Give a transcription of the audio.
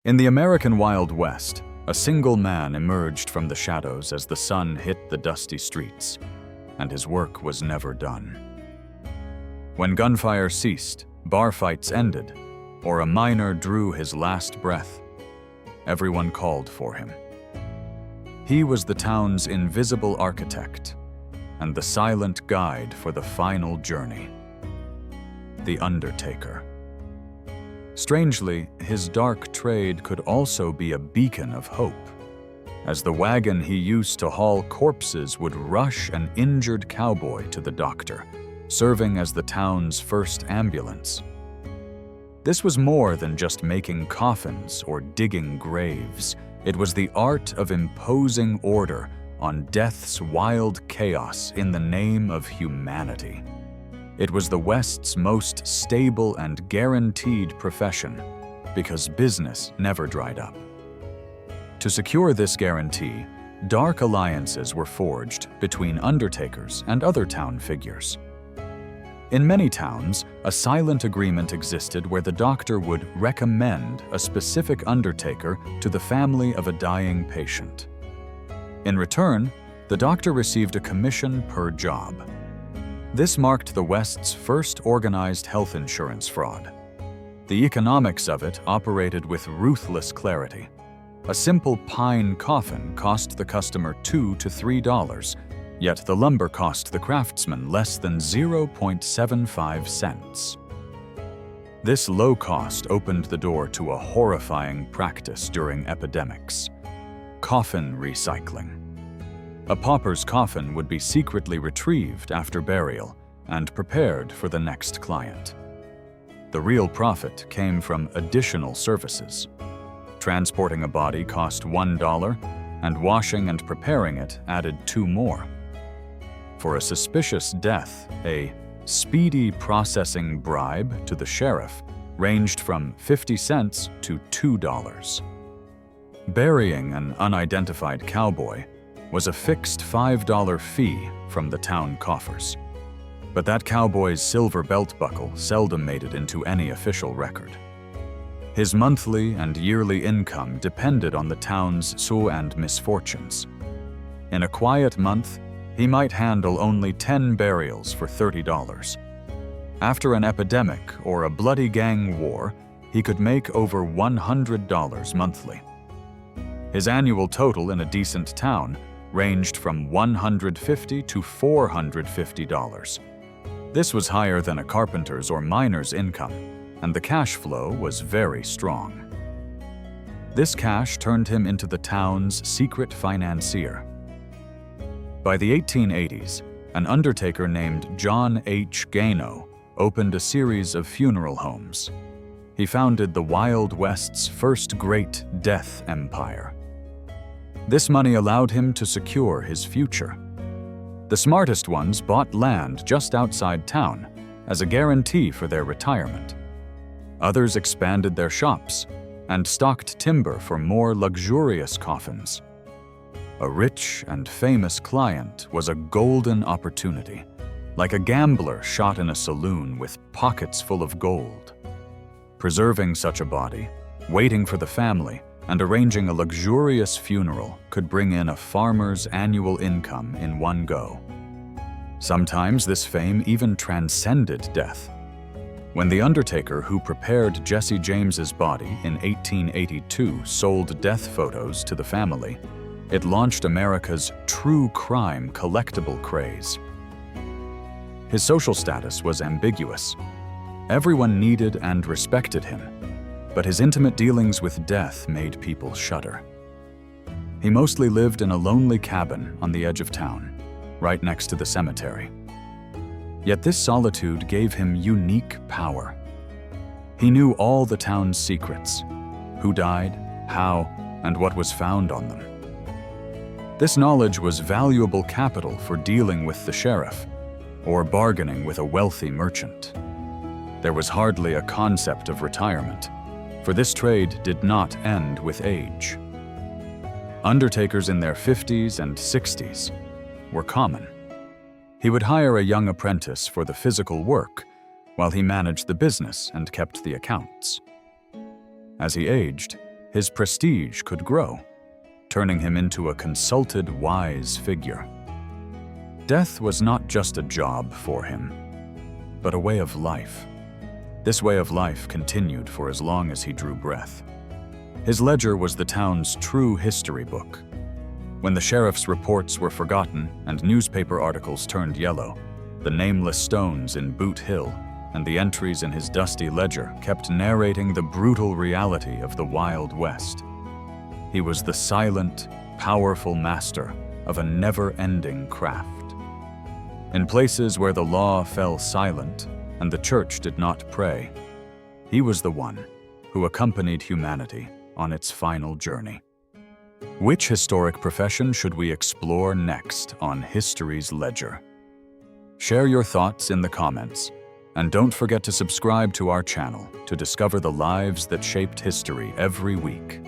In the American Wild West, a single man emerged from the shadows as the sun hit the dusty streets, and his work was never done. When gunfire ceased, bar fights ended, or a miner drew his last breath, everyone called for him. He was the town's invisible architect and the silent guide for the final journey. The Undertaker. Strangely, his dark trade could also be a beacon of hope, as the wagon he used to haul corpses would rush an injured cowboy to the doctor, serving as the town's first ambulance. This was more than just making coffins or digging graves. It was the art of imposing order on death's wild chaos in the name of humanity. It was the West's most stable and guaranteed profession, because business never dried up. To secure this guarantee, dark alliances were forged between undertakers and other town figures. In many towns, a silent agreement existed where the doctor would recommend a specific undertaker to the family of a dying patient. In return, the doctor received a commission per job. This marked the West's first organized health insurance fraud. The economics of it operated with ruthless clarity. A simple pine coffin cost the customer $2 to $3, yet the lumber cost the craftsman less than 0.75 cents. This low cost opened the door to a horrifying practice during epidemics: coffin recycling. A pauper's coffin would be secretly retrieved after burial and prepared for the next client. The real profit came from additional services. Transporting a body cost $1, and washing and preparing it added $2 more. For a suspicious death, a speedy processing bribe to the sheriff ranged from 50 cents to $2. Burying an unidentified cowboy was a fixed $5 fee from the town coffers. But that cowboy's silver belt buckle seldom made it into any official record. His monthly and yearly income depended on the town's so and misfortunes. In a quiet month, he might handle only 10 burials for $30. After an epidemic or a bloody gang war, he could make over $100 monthly. His annual total in a decent town ranged from $150 to $450. This was higher than a carpenter's or miner's income, and the cash flow was very strong. This cash turned him into the town's secret financier. By the 1880s, an undertaker named John H. Gano opened a series of funeral homes. He founded the Wild West's first great death empire. This money allowed him to secure his future. The smartest ones bought land just outside town as a guarantee for their retirement. Others expanded their shops and stocked timber for more luxurious coffins. A rich and famous client was a golden opportunity, like a gambler shot in a saloon with pockets full of gold. Preserving such a body, waiting for the family, and arranging a luxurious funeral could bring in a farmer's annual income in one go. Sometimes this fame even transcended death. When the undertaker who prepared Jesse James's body in 1882 sold death photos to the family, it launched America's true crime collectible craze. His social status was ambiguous. Everyone needed and respected him, but his intimate dealings with death made people shudder. He mostly lived in a lonely cabin on the edge of town, right next to the cemetery. Yet this solitude gave him unique power. He knew all the town's secrets: who died, how, and what was found on them. This knowledge was valuable capital for dealing with the sheriff or bargaining with a wealthy merchant. There was hardly a concept of retirement, for this trade did not end with age. Undertakers in their 50s and 60s were common. He would hire a young apprentice for the physical work while he managed the business and kept the accounts. As he aged, his prestige could grow, turning him into a consulted, wise figure. Death was not just a job for him, but a way of life. This way of life continued for as long as he drew breath. His ledger was the town's true history book. When the sheriff's reports were forgotten and newspaper articles turned yellow, the nameless stones in Boot Hill and the entries in his dusty ledger kept narrating the brutal reality of the Wild West. He was the silent, powerful master of a never-ending craft. In places where the law fell silent and the church did not pray, he was the one who accompanied humanity on its final journey. Which historic profession should we explore next on History's Ledger? Share your thoughts in the comments, and don't forget to subscribe to our channel to discover the lives that shaped history every week.